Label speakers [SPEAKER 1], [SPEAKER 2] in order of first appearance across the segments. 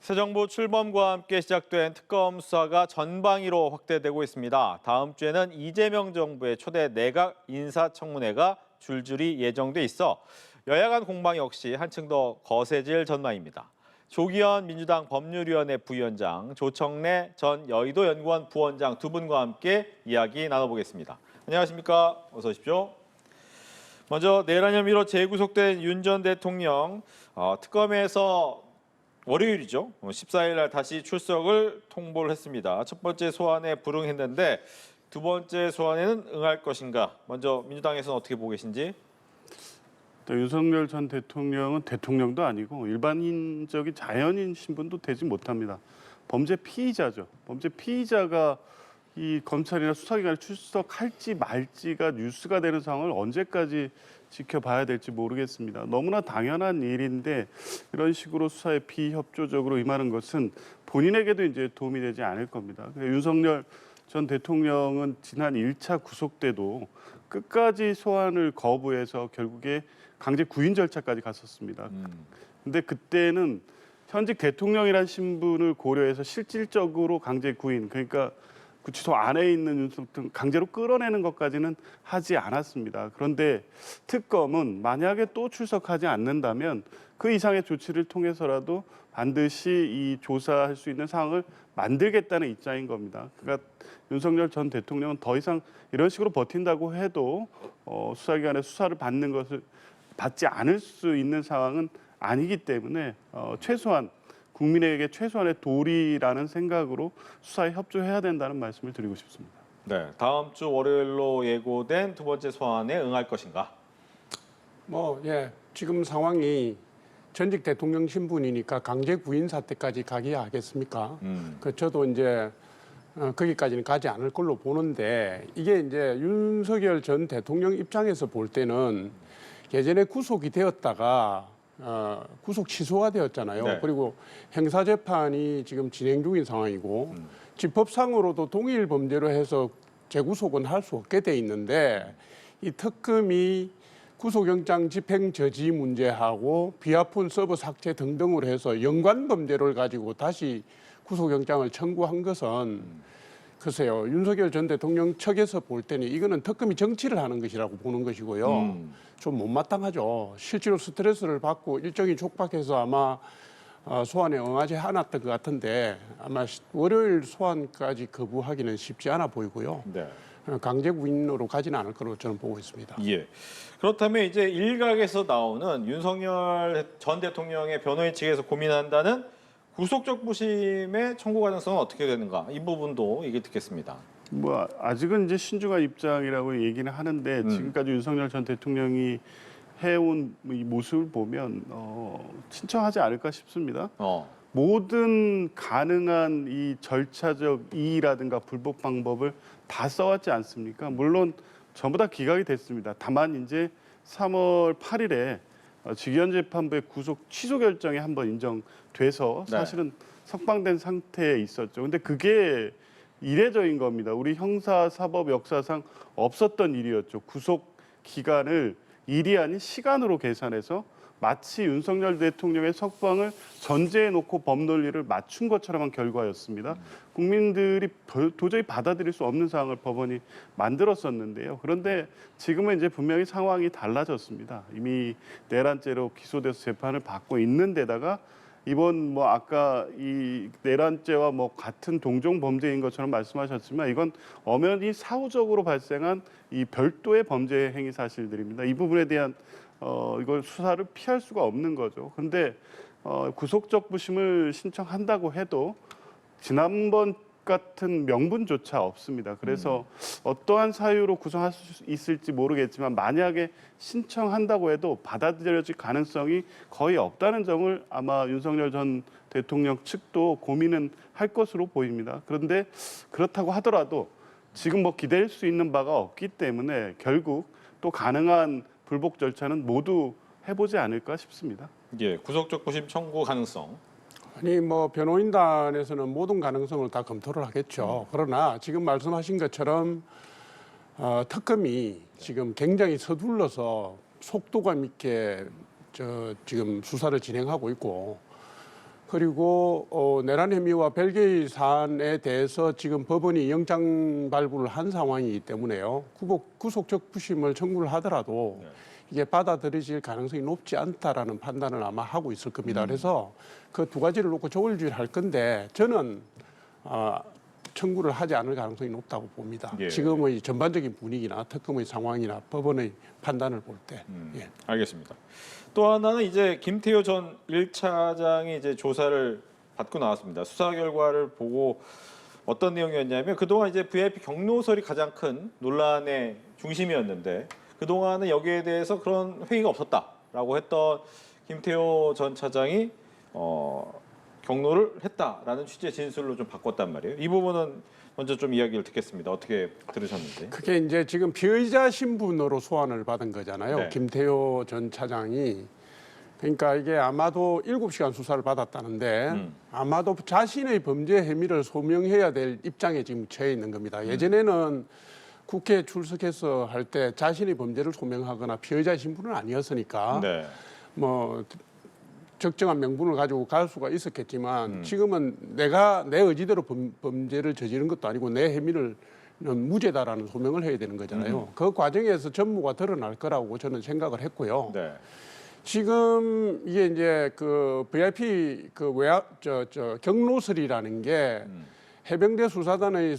[SPEAKER 1] 새 정부 출범과 함께 시작된 특검 수사가 전방위로 확대되고 있습니다. 다음 주에는 이재명 정부의 초대 내각 인사청문회가 줄줄이 예정돼 있어 여야 간 공방 역시 한층 더 거세질 전망입니다. 조기현 민주당 법률위원회 부위원장, 조청래 전 여의도연구원 부원장 두 분과 함께 이야기 나눠보겠습니다. 안녕하십니까? 어서 오십시오. 먼저 내란 혐의로 재구속된 윤 전 대통령 특검에서 월요일이죠. 14일 날 다시 출석을 통보를 했습니다. 첫 번째 소환에 불응했는데 두 번째 소환에는 응할 것인가? 먼저 민주당에서는 어떻게 보고 계신지?
[SPEAKER 2] 윤석열 전 대통령은 대통령도 아니고 일반인적인 자연인 신분도 되지 못합니다. 범죄 피의자죠. 범죄 피의자가 이 검찰이나 수사기관에 출석할지 말지가 뉴스가 되는 상황을 언제까지 지켜봐야 될지 모르겠습니다. 너무나 당연한 일인데 이런 식으로 수사에 비협조적으로 임하는 것은 본인에게도 이제 도움이 되지 않을 겁니다. 윤석열 전 대통령은 지난 1차 구속 때도 끝까지 소환을 거부해서 결국에 강제 구인 절차까지 갔었습니다. 근데 그때는 현직 대통령이라는 신분을 고려해서 실질적으로 강제 구인, 그러니까 구치소 안에 있는 윤석열 강제로 끌어내는 것까지는 하지 않았습니다. 그런데 특검은 만약에 또 출석하지 않는다면 그 이상의 조치를 통해서라도 반드시 이 조사할 수 있는 상황을 만들겠다는 입장인 겁니다. 그러니까 윤석열 전 대통령은 더 이상 이런 식으로 버틴다고 해도 수사기관의 수사를 받는 것을 받지 않을 수 있는 상황은 아니기 때문에 최소한 국민에게 최소한의 도리라는 생각으로 수사에 협조해야 된다는 말씀을 드리고 싶습니다.
[SPEAKER 1] 네, 다음 주 월요일로 예고된 두 번째 소환에 응할 것인가?
[SPEAKER 3] 지금 상황이 전직 대통령 신분이니까 강제 구인 사태까지 가기야 하겠습니까? 저도 이제 거기까지는 가지 않을 걸로 보는데 이게 이제 윤석열 전 대통령 입장에서 볼 때는 예전에 구속이 되었다가 구속 취소가 되었잖아요.
[SPEAKER 1] 네.
[SPEAKER 3] 그리고 형사재판이 지금 진행 중인 상황이고 집법상으로도 동일 범죄로 해서 재구속은 할 수 없게 돼 있는데 이 특검이 구속영장 집행 저지 문제하고 비하폰 서버 삭제 등등으로 해서 연관 범죄를 가지고 다시 구속영장을 청구한 것은 글쎄요, 윤석열 전 대통령 측에서 볼 때는 이거는 특검이 정치를 하는 것이라고 보는 것이고요. 좀 못마땅하죠. 실제로 스트레스를 받고 일정이 촉박해서 아마 소환에 응하지 않았던 것 같은데 아마 월요일 소환까지 거부하기는 쉽지 않아 보이고요.
[SPEAKER 1] 네.
[SPEAKER 3] 강제 구인으로 가지는 않을 거로 저는 보고 있습니다.
[SPEAKER 1] 예. 그렇다면 이제 일각에서 나오는 윤석열 전 대통령의 변호인 측에서 고민한다는 구속적 부심의 청구 가능성은 어떻게 되는가? 이 부분도 얘기 듣겠습니다.
[SPEAKER 2] 아직은 이제 신중한 입장이라고 얘기는 하는데 지금까지 윤석열 전 대통령이 해온 이 모습을 보면 신청하지 않을까 싶습니다. 모든 가능한 이 절차적 이의라든가 불법 방법을 다 써왔지 않습니까? 물론 전부 다 기각이 됐습니다. 다만 이제 3월 8일에 직위원 재판부의 구속 취소 결정이 한번 인정돼서 사실은 석방된 상태에 있었죠. 근데 그게 이례적인 겁니다. 우리 형사 사법 역사상 없었던 일이었죠. 구속 기간을 일이 아닌 시간으로 계산해서 마치 윤석열 대통령의 석방을 전제해 놓고 법 논리를 맞춘 것처럼 한 결과였습니다. 국민들이 도저히 받아들일 수 없는 상황을 법원이 만들었었는데요. 그런데 지금은 이제 분명히 상황이 달라졌습니다. 이미 내란죄로 기소돼서 재판을 받고 있는 데다가 이번 아까 이 내란죄와 같은 동종 범죄인 것처럼 말씀하셨지만 이건 엄연히 사후적으로 발생한 이 별도의 범죄 행위 사실들입니다. 이 부분에 대한 이걸 수사를 피할 수가 없는 거죠. 그런데 구속적 부심을 신청한다고 해도 지난번 같은 명분조차 없습니다. 그래서 어떠한 사유로 구성할 수 있을지 모르겠지만 만약에 신청한다고 해도 받아들여질 가능성이 거의 없다는 점을 아마 윤석열 전 대통령 측도 고민은 할 것으로 보입니다. 그런데 그렇다고 하더라도 지금 기댈 수 있는 바가 없기 때문에 결국 또 가능한 불복 절차는 모두 해보지 않을까 싶습니다.
[SPEAKER 1] 예, 구속적 부심 청구 가능성.
[SPEAKER 3] 아니 변호인단에서는 모든 가능성을 다 검토를 하겠죠. 그러나 지금 말씀하신 것처럼 특검이 지금 굉장히 서둘러서 속도감 있게 지금 수사를 진행하고 있고 그리고 내란 혐의와 별개의 사안에 대해서 지금 법원이 영장 발부를 한 상황이기 때문에요. 구속 적부심을 청구를 하더라도 이게 받아들여질 가능성이 높지 않다라는 판단을 아마 하고 있을 겁니다. 그래서 그 두 가지를 놓고 조울주의를 할 건데 저는 청구를 하지 않을 가능성이 높다고 봅니다.
[SPEAKER 1] 예.
[SPEAKER 3] 지금의 전반적인 분위기나 특검의 상황이나 법원의 판단을 볼 때. 예.
[SPEAKER 1] 알겠습니다. 또 하나는 이제 김태효 전 1차장이 이제 조사를 받고 나왔습니다. 수사 결과를 보고 어떤 내용이었냐면 그동안 이제 VIP 경로설이 가장 큰 논란의 중심이었는데 그동안은 여기에 대해서 그런 회의가 없었다라고 했던 김태효 전 차장이 경로를 했다라는 취지의 진술로 좀 바꿨단 말이에요. 이 부분은 먼저 좀 이야기를 듣겠습니다. 어떻게 들으셨는지.
[SPEAKER 3] 그게 이제 지금 피의자 신분으로 소환을 받은 거잖아요.
[SPEAKER 1] 네.
[SPEAKER 3] 김태효 전 차장이. 그러니까 이게 아마도 7시간 수사를 받았다는데 아마도 자신의 범죄 혐의를 소명해야 될 입장에 지금 처해 있는 겁니다. 예전에는 국회에 출석해서 할 때 자신의 범죄를 소명하거나 피의자 신분은 아니었으니까
[SPEAKER 1] 네.
[SPEAKER 3] 뭐 적정한 명분을 가지고 갈 수가 있었겠지만 지금은 내가 내 의지대로 범죄를 저지른 것도 아니고 내 혐의를 무죄다라는 소명을 해야 되는 거잖아요. 그 과정에서 전무가 드러날 거라고 저는 생각을 했고요.
[SPEAKER 1] 네.
[SPEAKER 3] 지금 이게 이제 그 VIP 그 외압 경로설이라는 게 해병대 수사단의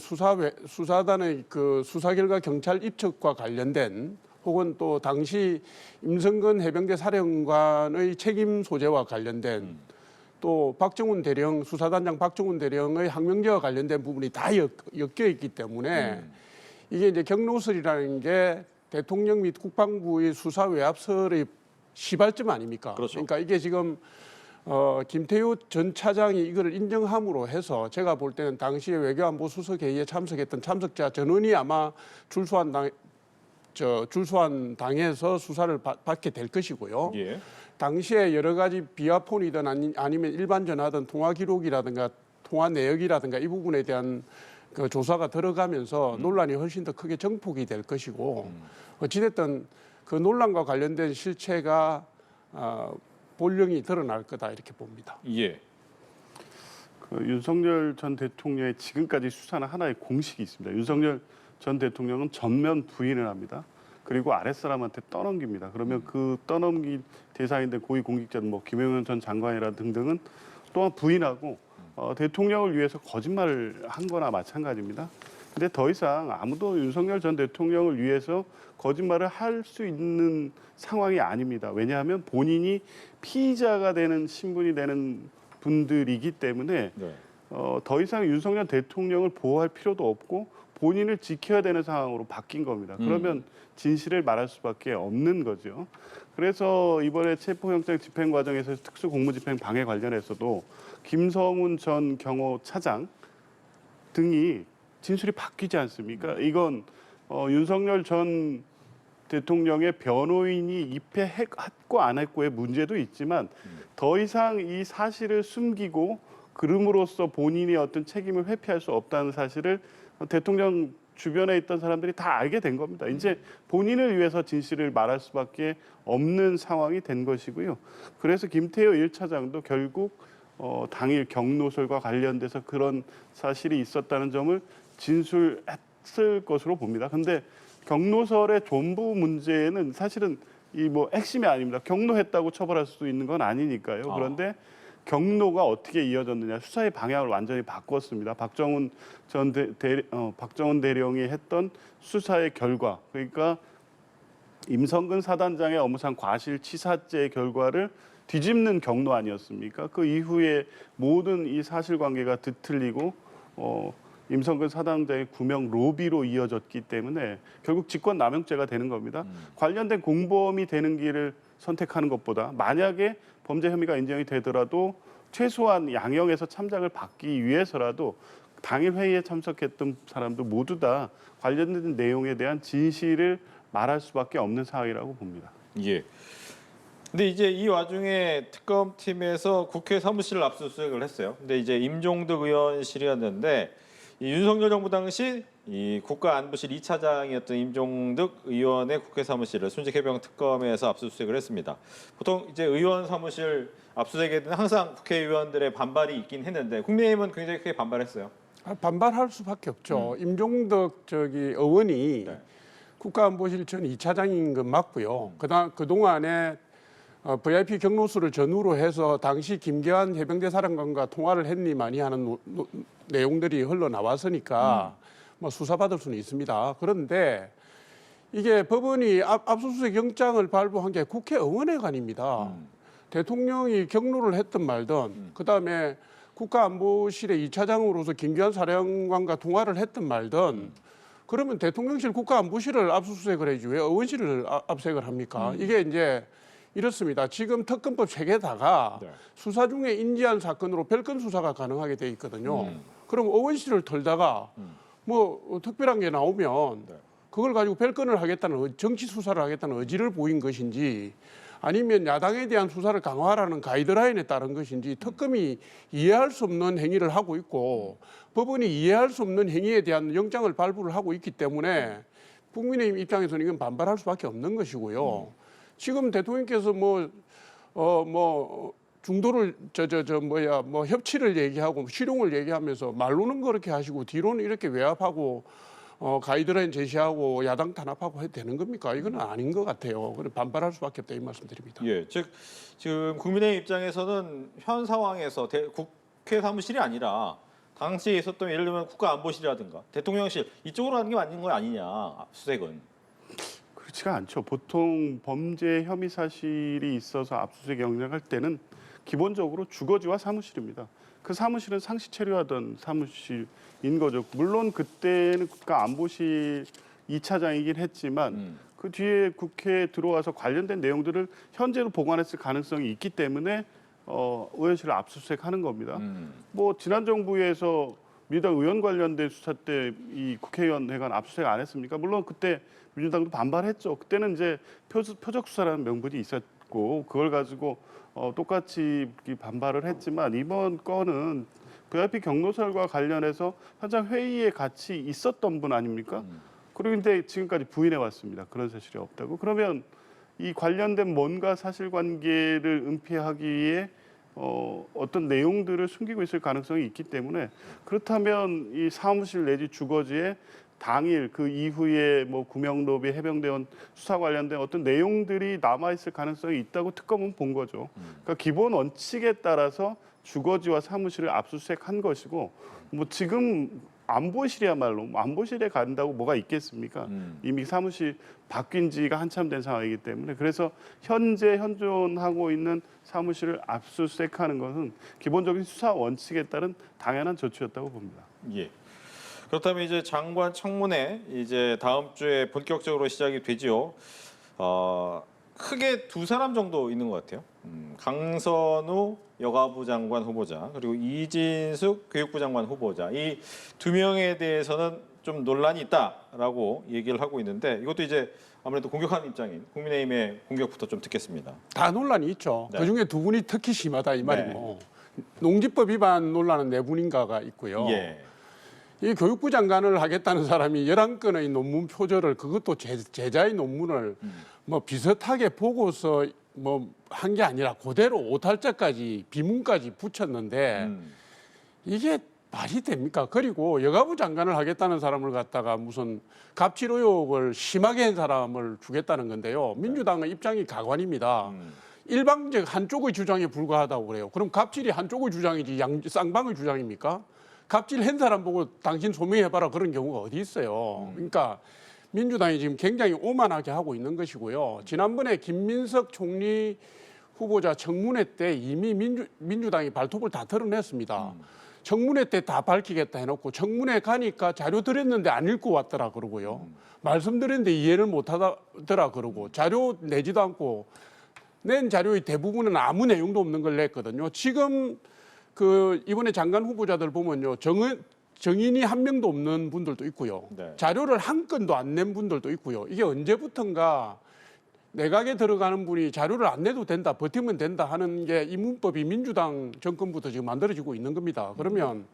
[SPEAKER 3] 그 수사 결과 경찰 입측과 관련된 혹은 또 당시 임성근 해병대 사령관의 책임 소재와 관련된 또 박정훈 대령 수사단장 박정훈 대령의 항명제와 관련된 부분이 다 엮여 있기 때문에 이게 이제 경로설이라는 게 대통령 및 국방부의 수사 외압설의 시발점 아닙니까?
[SPEAKER 1] 그렇죠.
[SPEAKER 3] 그러니까 이게 지금 김태효 전 차장이 이거를 인정함으로 해서 제가 볼 때는 당시에 외교안보 수석 회의에 참석했던 참석자 전원이 아마 출소한 당에서 수사를 받게 될 것이고요.
[SPEAKER 1] 예.
[SPEAKER 3] 당시에 여러 가지 비화폰이든 아니면 일반 전화든 통화 기록이라든가 통화 내역이라든가 이 부분에 대한 그 조사가 들어가면서 논란이 훨씬 더 크게 정폭이 될 것이고 어찌됐든 그 논란과 관련된 실체가 본령이 드러날 거다 이렇게 봅니다.
[SPEAKER 1] 예.
[SPEAKER 2] 그 윤석열 전 대통령의 지금까지 수사는 하나의 공식이 있습니다. 윤석열 전 대통령은 전면 부인을 합니다. 그리고 아랫사람한테 떠넘깁니다. 그러면 그 떠넘긴 대상인데 고위공직자들 뭐 김영현 전 장관이라 등등은 또한 부인하고 대통령을 위해서 거짓말을 한 거나 마찬가지입니다. 근데 더 이상 아무도 윤석열 전 대통령을 위해서 거짓말을 할 수 있는 상황이 아닙니다. 왜냐하면 본인이 피의자가 되는 신분이 되는 분들이기 때문에
[SPEAKER 1] 네.
[SPEAKER 2] 더 이상 윤석열 대통령을 보호할 필요도 없고 본인을 지켜야 되는 상황으로 바뀐 겁니다. 그러면 진실을 말할 수밖에 없는 거죠. 그래서 이번에 체포영장 집행 과정에서 특수공무집행 방해 관련해서도 김성훈 전 경호차장 등이 진술이 바뀌지 않습니까? 이건 윤석열 전 대통령의 변호인이 입회했고 안 했고의 문제도 있지만 더 이상 이 사실을 숨기고 그름으로써 본인이 어떤 책임을 회피할 수 없다는 사실을 대통령 주변에 있던 사람들이 다 알게 된 겁니다. 이제 본인을 위해서 진실을 말할 수밖에 없는 상황이 된 것이고요. 그래서 김태효 1차장도 결국 당일 경로설과 관련돼서 그런 사실이 있었다는 점을 진술했을 것으로 봅니다. 근데 경로설의 전부 문제는 사실은 이 뭐 핵심이 아닙니다. 경로했다고 처벌할 수도 있는 건 아니니까요. 그런데 경로가 어떻게 이어졌느냐, 수사의 방향을 완전히 바꿨습니다. 박정훈 대령이 했던 수사의 결과, 그러니까 임성근 사단장의 업무상 과실치사죄의 결과를 뒤집는 경로 아니었습니까? 그 이후에 모든 이 사실관계가 뒤틀리고 임성근 사단장의 구명 로비로 이어졌기 때문에 결국 직권남용죄가 되는 겁니다. 관련된 공범이 되는 길을 선택하는 것보다 만약에 범죄 혐의가 인정이 되더라도 최소한 양형에서 참작을 받기 위해서라도 당일 회의에 참석했던 사람들 모두 다 관련된 내용에 대한 진실을 말할 수밖에 없는 상황이라고 봅니다.
[SPEAKER 1] 예. 근데 이제 이 와중에 특검팀에서 국회 사무실을 압수수색을 했어요. 근데 이제 임종득 의원실이었는데 이 윤석열 정부 당시 이 국가안보실 2차장이었던 임종득 의원의 국회 사무실을 순직해병 특검에서 압수수색을 했습니다. 보통 이제 의원 사무실 압수수색에는 항상 국회의원들의 반발이 있긴 했는데 국민의힘은 굉장히 크게 반발했어요.
[SPEAKER 3] 반발할 수밖에 없죠. 임종덕 의원이
[SPEAKER 1] 네.
[SPEAKER 3] 국가안보실 전 2차장인 건 맞고요. 그동안에 VIP 경로수를 전후로 해서 당시 김계환 해병대 사령관과 통화를 했니 많이 하는 내용들이 흘러나왔으니까 뭐 수사받을 수는 있습니다. 그런데 이게 법원이 압수수색 영장을 발부한 게 국회의원회관입니다. 대통령이 경로를 했든 말든 그다음에 국가안보실의 2차장으로서 김기환 사령관과 통화를 했든 말든 그러면 대통령실 국가안보실을 압수수색을 해야지 왜 의원실을 압수수색을 합니까? 이게 이제 이렇습니다. 지금 특검법 체계다가
[SPEAKER 1] 네.
[SPEAKER 3] 수사 중에 인지한 사건으로 별건 수사가 가능하게 돼 있거든요. 그럼 의원실을 털다가 뭐 특별한 게 나오면
[SPEAKER 1] 네.
[SPEAKER 3] 그걸 가지고 별건을 하겠다는 정치 수사를 하겠다는 의지를 보인 것인지 아니면 야당에 대한 수사를 강화하라는 가이드라인에 따른 것인지 특검이 이해할 수 없는 행위를 하고 있고 법원이 이해할 수 없는 행위에 대한 영장을 발부를 하고 있기 때문에 국민의힘 입장에서는 이건 반발할 수밖에 없는 것이고요. 지금 대통령께서 중도를 협치를 얘기하고 실용을 얘기하면서 말로는 그렇게 하시고 뒤로는 이렇게 외압하고 가이드라인 제시하고 야당 탄압하고 해도 되는 겁니까? 이건 아닌 것 같아요. 그래서 반발할 수밖에 없다 이 말씀드립니다.
[SPEAKER 1] 예, 즉 지금 국민의힘 입장에서는 현 상황에서 국회 사무실이 아니라 당시에 있었던 예를 들면 국가안보실이라든가 대통령실 이쪽으로 가는 게 맞는 거 아니냐 수색은.
[SPEAKER 2] 그렇지가 않죠. 보통 범죄 혐의 사실이 있어서 압수수색 영장할 때는 기본적으로 주거지와 사무실입니다. 그 사무실은 상시 체류하던 사무실인 거죠. 물론 그때는 국가안보실 2차장이긴 했지만 그 뒤에 국회에 들어와서 관련된 내용들을 현재로 보관했을 가능성이 있기 때문에 의원실을 압수수색하는 겁니다. 뭐 지난 정부에서 민주당 의원 관련된 수사 때 이 국회의원회관 압수수색 안 했습니까? 물론 그때 민주당도 반발했죠. 그때는 이제 표적 수사라는 명분이 있었고 그걸 가지고 똑같이 반발을 했지만 이번 건은 VIP 경로설과 관련해서 현장 회의에 같이 있었던 분 아닙니까? 그런데 지금까지 부인해 왔습니다. 그런 사실이 없다고. 그러면 이 관련된 뭔가 사실관계를 은폐하기 위해 어떤 내용들을 숨기고 있을 가능성이 있기 때문에 그렇다면 이 사무실 내지 주거지에 당일 그 이후에 뭐 구명로비 해병대원 수사 관련된 어떤 내용들이 남아 있을 가능성이 있다고 특검은 본 거죠. 그러니까 기본 원칙에 따라서 주거지와 사무실을 압수수색한 것이고 뭐 지금 안보실이야말로 안보실에 간다고 뭐가 있겠습니까? 이미 사무실 바뀐 지가 한참 된 상황이기 때문에 그래서 현재 현존하고 있는 사무실을 압수수색하는 것은 기본적인 수사 원칙에 따른 당연한 조치였다고 봅니다.
[SPEAKER 1] 예. 그렇다면 이제 장관 청문회 이제 다음 주에 본격적으로 시작이 되지요. 크게 두 사람 정도 있는 것 같아요. 강선우 여가부 장관 후보자 그리고 이진숙 교육부 장관 후보자 이 두 명에 대해서는 좀 논란이 있다라고 얘기를 하고 있는데 이것도 이제 아무래도 공격하는 입장인 국민의힘의 공격부터 좀 듣겠습니다.
[SPEAKER 3] 다 논란이 있죠.
[SPEAKER 1] 네.
[SPEAKER 3] 그중에 두 분이 특히 심하다 이 말이고 농지법 위반 논란은 네 분인가가 있고요.
[SPEAKER 1] 예.
[SPEAKER 3] 이 교육부 장관을 하겠다는 사람이 11건의 논문 표절을 그것도 제자의 논문을 뭐 비슷하게 보고서 뭐 한 게 아니라 그대로 오탈자까지 비문까지 붙였는데 이게 말이 됩니까? 그리고 여가부 장관을 하겠다는 사람을 갖다가 무슨 갑질 의혹을 심하게 한 사람을 주겠다는 건데요. 민주당의 입장이 가관입니다. 일방적 한쪽의 주장에 불과하다고 그래요. 그럼 갑질이 한쪽의 주장이지 쌍방의 주장입니까? 갑질한 사람 보고 당신 소명해봐라 그런 경우가 어디 있어요. 그러니까 민주당이 지금 굉장히 오만하게 하고 있는 것이고요. 지난번에 김민석 총리 후보자 청문회 때 이미 민주당이 발톱을 다 털어냈습니다. 청문회 때 다 밝히겠다 해놓고 청문회 가니까 자료 드렸는데 안 읽고 왔더라 그러고요. 말씀드렸는데 이해를 못하더라 그러고 자료 내지도 않고 낸 자료의 대부분은 아무 내용도 없는 걸 냈거든요. 지금 이번에 장관 후보자들 보면요. 정인이 한 명도 없는 분들도 있고요.
[SPEAKER 1] 네.
[SPEAKER 3] 자료를 한 건도 안 낸 분들도 있고요. 이게 언제부턴가 내각에 들어가는 분이 자료를 안 내도 된다, 버티면 된다 하는 게 이 문법이 민주당 정권부터 지금 만들어지고 있는 겁니다. 그러면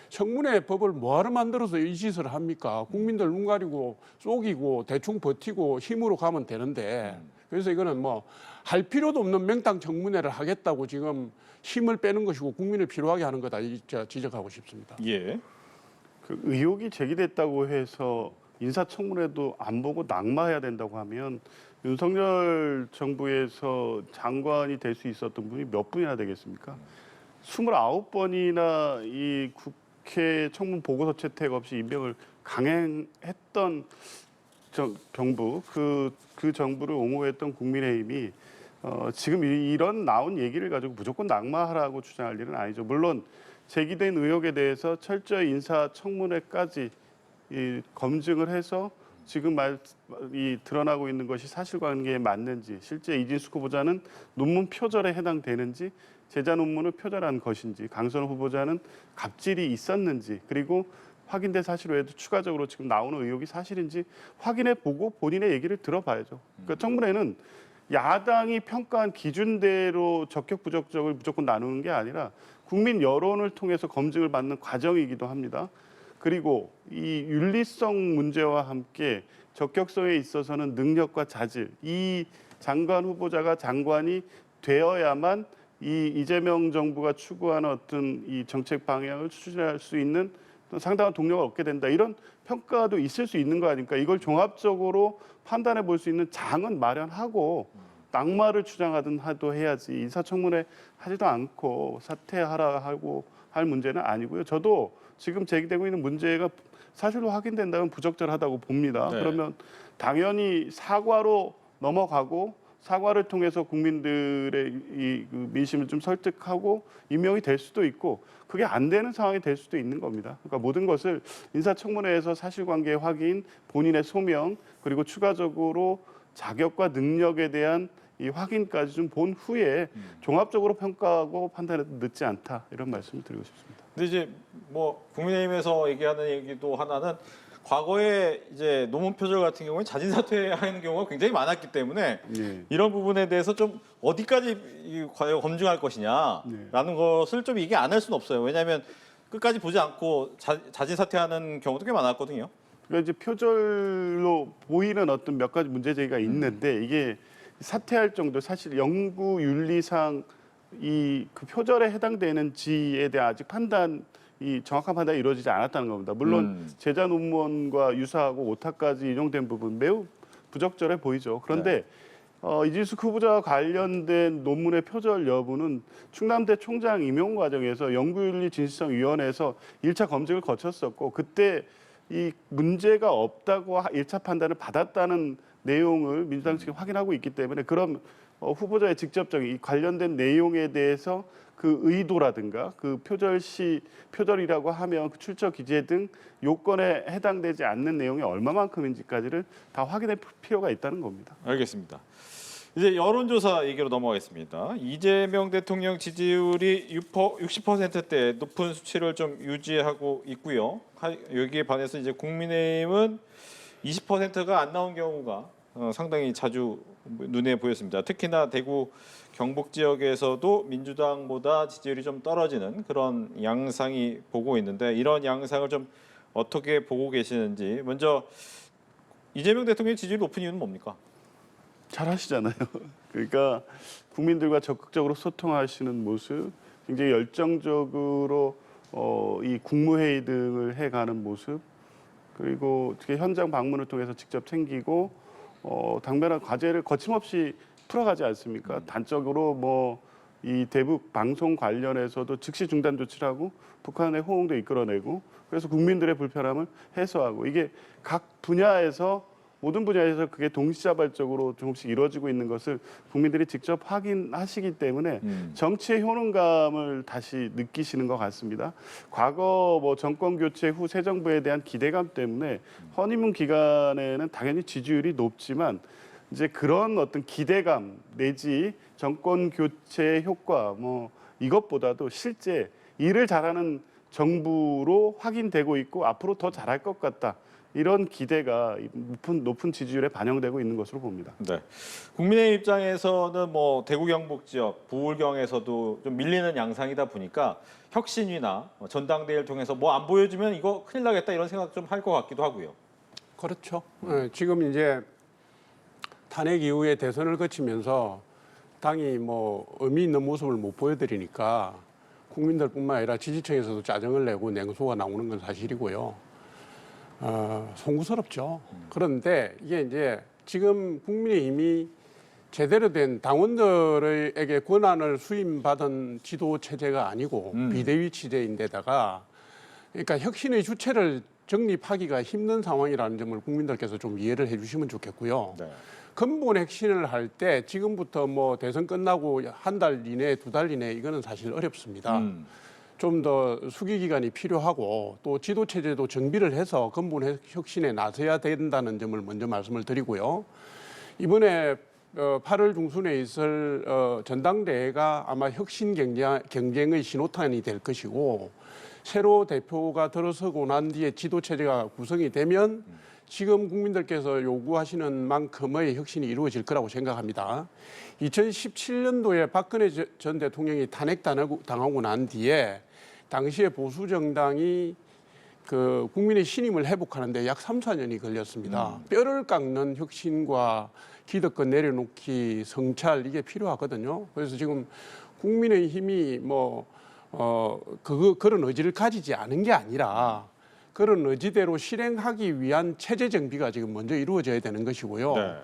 [SPEAKER 3] 청문회 법을 뭐하러 만들어서 이 짓을 합니까? 국민들 눈 가리고 속이고 대충 버티고 힘으로 가면 되는데 그래서 이거는 뭐 할 필요도 없는 맹탕 청문회를 하겠다고 지금 힘을 빼는 것이고 국민을 피로하게 하는 거다 지적하고 싶습니다.
[SPEAKER 1] 예.
[SPEAKER 2] 그 의혹이 제기됐다고 해서 인사청문회도 안 보고 낙마해야 된다고 하면 윤석열 정부에서 장관이 될 수 있었던 분이 몇 분이나 되겠습니까? 29번이나 이 국회 청문 보고서 채택 없이 임명을 강행했던 정부, 그 정부를 옹호했던 국민의힘이 지금 이런 나온 얘기를 가지고 무조건 낙마하라고 주장할 일은 아니죠. 물론 제기된 의혹에 대해서 철저히 인사청문회까지 검증을 해서 지금 드러나고 있는 것이 사실관계에 맞는지, 실제 이진숙 후보자는 논문 표절에 해당되는지, 제자 논문을 표절한 것인지, 강선호 후보자는 갑질이 있었는지, 그리고 확인된 사실 외에도 추가적으로 지금 나오는 의혹이 사실인지 확인해 보고 본인의 얘기를 들어봐야죠. 그러니까 청문회는 야당이 평가한 기준대로 적격 부적격을 무조건 나누는 게 아니라 국민 여론을 통해서 검증을 받는 과정이기도 합니다. 그리고 이 윤리성 문제와 함께 적격성에 있어서는 능력과 자질, 이 장관 후보자가 장관이 되어야만 이 이재명 정부가 추구하는 어떤 이 정책 방향을 추진할 수 있는 상당한 동력을 얻게 된다. 이런 평가도 있을 수 있는 거 아닙니까? 이걸 종합적으로 판단해 볼 수 있는 장은 마련하고 낙마를 주장하든 하도 해야지 인사청문회 하지도 않고 사퇴하라 하고 할 문제는 아니고요. 저도 지금 제기되고 있는 문제가 사실로 확인된다면 부적절하다고 봅니다.
[SPEAKER 1] 네.
[SPEAKER 2] 그러면 당연히 사과로 넘어가고 사과를 통해서 국민들의 이 민심을 좀 설득하고 임명이 될 수도 있고 그게 안 되는 상황이 될 수도 있는 겁니다. 그러니까 모든 것을 인사청문회에서 사실관계 확인, 본인의 소명 그리고 추가적으로 자격과 능력에 대한 이 확인까지 좀 본 후에 종합적으로 평가하고 판단해도 늦지 않다 이런 말씀을 드리고 싶습니다.
[SPEAKER 1] 근데 이제 뭐 국민의힘에서 얘기하는 얘기도 하나는 과거에 이제 논문 표절 같은 경우에 자진 사퇴하는 경우가 굉장히 많았기 때문에
[SPEAKER 2] 네.
[SPEAKER 1] 이런 부분에 대해서 좀 어디까지 과연 검증할 것이냐라는 것을 좀 얘기 안 할 수는 없어요. 왜냐하면 끝까지 보지 않고 자진 사퇴하는 경우도 꽤 많았거든요.
[SPEAKER 2] 그러니까 이제 표절로 보이는 어떤 몇 가지 문제 제기가 있는데 이게 사퇴할 정도 사실 연구 윤리상 그 표절에 해당되는지에 대한 아직 정확한 판단이 이루어지지 않았다는 겁니다. 물론 제자 논문과 유사하고 오타까지 인용된 부분 매우 부적절해 보이죠. 그런데 이진숙 후보자와 관련된 논문의 표절 여부는 충남대 총장 임용 과정에서 연구윤리진실성위원회에서 1차 검증을 거쳤었고 그때 이 문제가 없다고 1차 판단을 받았다는 내용을 민주당 측이 확인하고 있기 때문에 그럼 후보자의 직접적인 이 관련된 내용에 대해서 그 의도라든가 그 표절이라고 하면 그 출처 기재 등 요건에 해당되지 않는 내용이 얼마만큼인지까지를 다 확인할 필요가 있다는 겁니다.
[SPEAKER 1] 알겠습니다. 이제 여론조사 얘기로 넘어가겠습니다. 이재명 대통령 지지율이 60%대 높은 수치를 좀 유지하고 있고요. 여기에 반해서 이제 국민의힘은 20%가 안 나온 경우가 상당히 자주 눈에 보였습니다. 특히나 대구 경북 지역에서도 민주당보다 지지율이 좀 떨어지는 그런 양상이 보고 있는데 이런 양상을 좀 어떻게 보고 계시는지 먼저 이재명 대통령 지지율이 높은 이유는 뭡니까?
[SPEAKER 2] 잘하시잖아요. 그러니까 국민들과 적극적으로 소통하시는 모습, 굉장히 열정적으로 이 국무회의 등을 해가는 모습, 그리고 특히 현장 방문을 통해서 직접 챙기고 당면한 과제를 거침없이 풀어가지 않습니까? 단적으로 이 대북 방송 관련해서도 즉시 중단 조치를 하고 북한의 호응도 이끌어내고 그래서 국민들의 불편함을 해소하고 이게 각 분야에서 모든 분야에서 그게 동시다발적으로 조금씩 이루어지고 있는 것을 국민들이 직접 확인하시기 때문에 정치의 효능감을 다시 느끼시는 것 같습니다. 과거 정권 교체 후 새 정부에 대한 기대감 때문에 허니문 기간에는 당연히 지지율이 높지만 이제 그런 어떤 기대감 내지 정권 교체의 효과 이것보다도 실제 일을 잘하는 정부로 확인되고 있고 앞으로 더 잘할 것 같다. 이런 기대가 높은 지지율에 반영되고 있는 것으로 봅니다.
[SPEAKER 1] 네. 국민의힘 입장에서는 뭐 대구 경북 지역, 부울경에서도 좀 밀리는 양상이다 보니까 혁신위나 전당대회를 통해서 뭐 안 보여주면 이거 큰일 나겠다 이런 생각 좀 할 것 같기도 하고요.
[SPEAKER 3] 그렇죠. 지금 이제 탄핵 이후에 대선을 거치면서 당이 뭐 의미 있는 모습을 못 보여드리니까 국민들뿐만 아니라 지지층에서도 짜증을 내고 냉소가 나오는 건 사실이고요. 송구스럽죠. 그런데 이게 이제 지금 국민의힘이 제대로 된 당원들에게 권한을 수임받은 지도 체제가 아니고 비대위 체제인데다가 그러니까 혁신의 주체를 정립하기가 힘든 상황이라는 점을 국민들께서 좀 이해를 해주시면 좋겠고요.
[SPEAKER 1] 네.
[SPEAKER 3] 근본 혁신을 할 때 지금부터 뭐 대선 끝나고 한 달 이내, 두 달 이내 이거는 사실 어렵습니다. 좀 더 수기 기간이 필요하고 또 지도 체제도 정비를 해서 근본 혁신에 나서야 된다는 점을 먼저 말씀을 드리고요. 이번에 8월 중순에 있을 전당대회가 아마 혁신 경쟁의 신호탄이 될 것이고 새로 대표가 들어서고 난 뒤에 지도 체제가 구성이 되면 지금 국민들께서 요구하시는 만큼의 혁신이 이루어질 거라고 생각합니다. 2017년도에 박근혜 전 대통령이 탄핵당하고 난 뒤에 당시에 보수 정당이 그 국민의 신임을 회복하는데 약 3, 4년이 걸렸습니다. 뼈를 깎는 혁신과 기득권 내려놓기, 성찰 이게 필요하거든요. 그래서 지금 국민의힘이 그런 의지를 가지지 않은 게 아니라 그런 의지대로 실행하기 위한 체제 정비가 지금 먼저 이루어져야 되는 것이고요.
[SPEAKER 1] 네.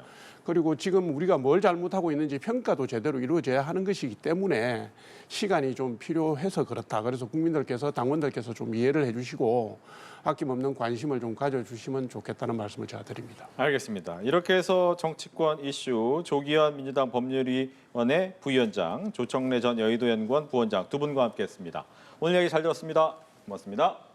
[SPEAKER 3] 그리고 지금 우리가 뭘 잘못하고 있는지 평가도 제대로 이루어져야 하는 것이기 때문에 시간이 좀 필요해서 그렇다. 그래서 국민들께서 당원들께서 좀 이해를 해주시고 아낌없는 관심을 좀 가져주시면 좋겠다는 말씀을 제가 드립니다.
[SPEAKER 1] 알겠습니다. 이렇게 해서 정치권 이슈 조기현 민주당 법률위원회 부위원장, 조청래 전 여의도연구원 부원장 두 분과 함께했습니다. 오늘 얘기 잘 들었습니다. 고맙습니다.